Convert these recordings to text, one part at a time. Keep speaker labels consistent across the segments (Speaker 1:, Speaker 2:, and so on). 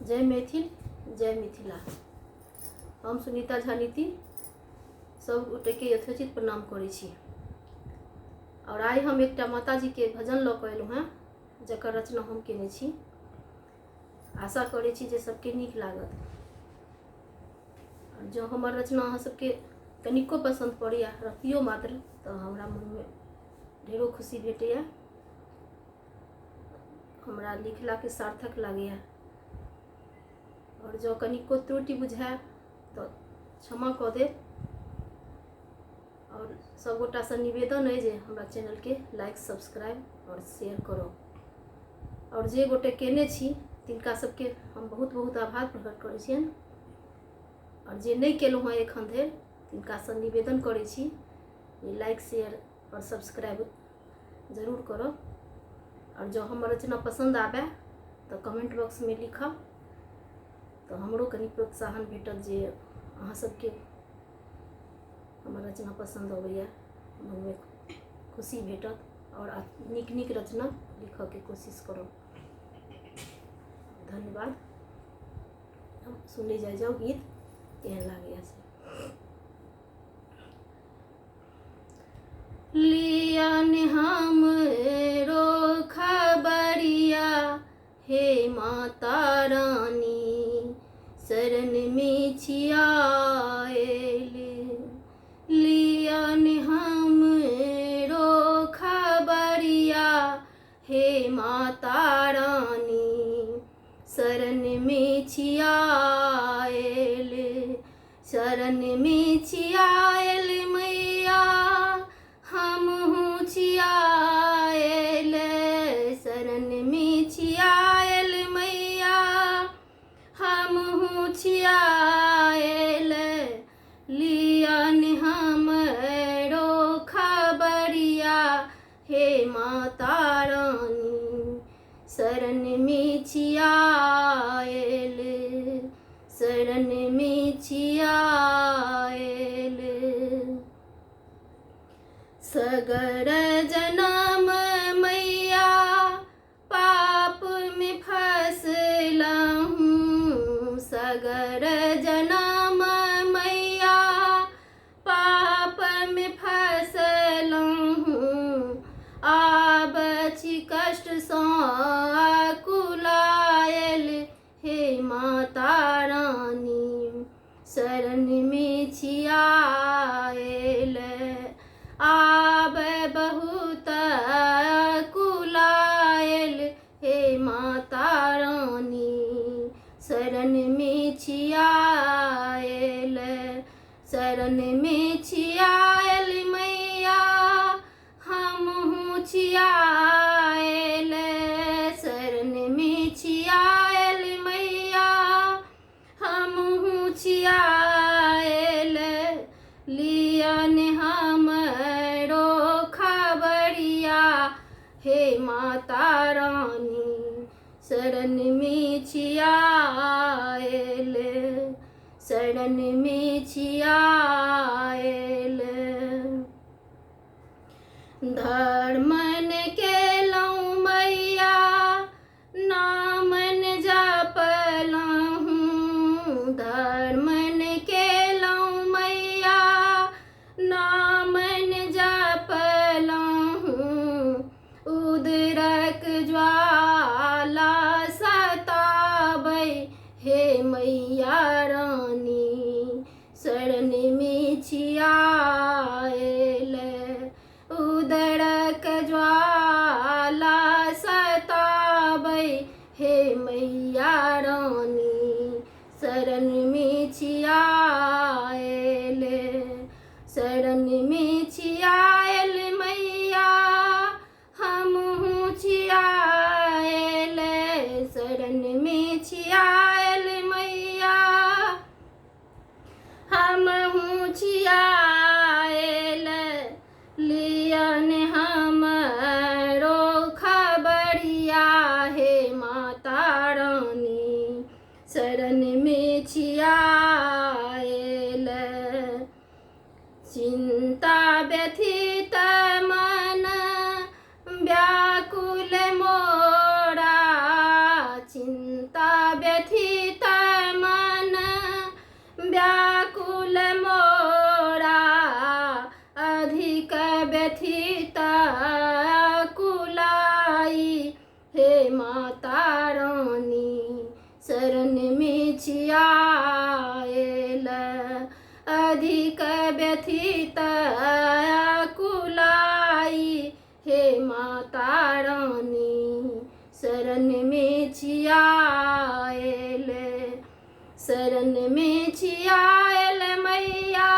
Speaker 1: जय मैथिल जय मिथिला। हम सुनीता झा नीति सब गोटे के यथोचित प्रणाम करै छी। और आइ हम एकटा माताजी के भजन लऽ कऽ एलहुँ हैं, जकर रचना हम केने छी। आशा करै छी जे सबके नीक लागत। और जो हमर रचना अहाँ सबके कनिको पसंद पड़ैया रतियो मात्र, तऽ हमरा मन में ढेरो खुशी भेटैया, हमरा लिखला के सार्थक लागैया। और जो कनिको त्रुटि बुझाय तो क्षमा कऽ देब। और सब गोटा से निवेदन है जे हमरा चैनल के लाइक सब्सक्राइब और शेयर करो। और जे गोटे केने छी तिनका सबके हम बहुत बहुत आभार प्रकट करै छियनि। और जे नहीं केलहुँ हैं एखन धरि तिनका से निवेदन करै छी जे लाइक शेयर और सब्सक्राइब जरूर करो। और जो हमर रचना पसंद आवे तो कमेंट बॉक्स में लिखब, तो हमरो कनी प्रोत्साहन भेटत जे अहाँ सबके हमर रचना पसंद अबैया, मन में खुशी भेटत। और नीक नीक रचना लिखऽ के कोशिश करो। धन्यवाद। हम सुने जाओ गीत केहन लागैया से। लियन हमरो खबरिया हे माता रानी, शरण में छियाएल। लियन हमरो खबरिया हे माता रानी, शरण में छियाएल। शरण में छियाएल मैया हमहूँ छियाएल। शरण में छियाएल मैया हमहूँ छियाएल। लियन हमरो खबरिया हे माता रानी, शरण में छियाएल। शरण में छियाएल। सगर जनम मैया पाप में फंसलहूँ। सगर जनम मैया पाप में फंसलहूँ। आब छी कष्ट सँ कुलाएल हे माता रानी, शरण में छियाएल। आब बहुत कुलाएल हे माता रानी, शरण में छियाएल। शरण में छियाएल मैया हमहूँ छियाएल। शरण में छियाएल मैया हमहूँ छियाएल। लियन हमरो खबरिया हे माता रानी, शरण में छियाएल। शरण में छियाएल। धर्मन केलहुँ मैया नामन जपलहुँ। धर्मन केलहुँ मैया नामन जपलहुँ। उदरक ज्वाला सताबै हे मैया रानी, शरण में छियाएल। उदरक ज्वाला सताबै हे मैया रानी, शरण में छियाएल। शरण में छियाएल मैया हमहूँ छियाएल। शरण में छियाएल मैया हमहूँ छियाएल। लियन हमरो खबरिया हे माता रानी, शरण में छियाएल। हे माता रानी शरण में छियाएल अधिक व्यथित कुलाई हे माता रानी शरण में छियाएल शरण में छियाएल मैया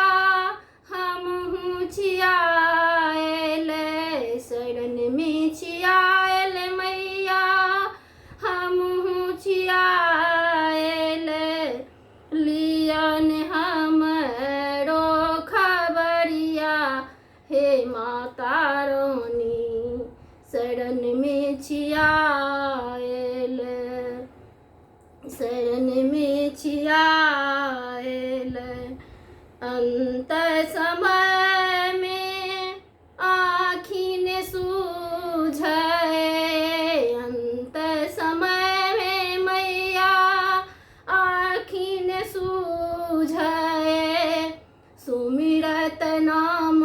Speaker 1: हमहूँ छियाएल शरण में छियाएल मैया हमहूँ छियाएल लियन हमरो खबरिया हे माता रानी शरण में छियाएल शरण में छियाएल अंत समय में आँखिन सूझे अंत समय में मैया आँखिन सूझे सुमिरत नाम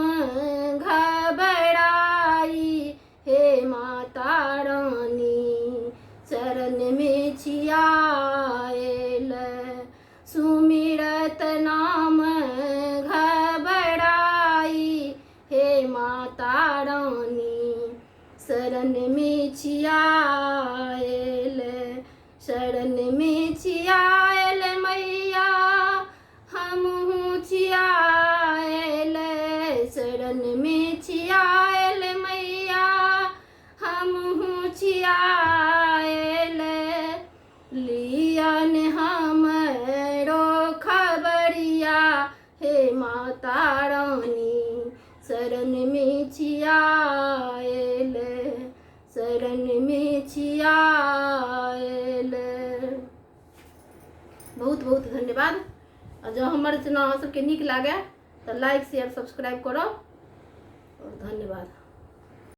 Speaker 1: घबराई हे माता रानी शरण में छियाएल सुमिरत नाम घबराई हे माता रानी शरण में छियाएल शरण में छियाएल मैया हमहूँ छियाएल शरण में छियाएल मैया हमहूँ छियाएल लियन हमरो खबरिया हे माता रानी शरण में छियाएल शरण में छियाएल। बहुत बहुत धन्यवाद। और जो हमारे चैनल सबके नीक लागे तो लाइक शेयर सब्सक्राइब करो और धन्यवाद।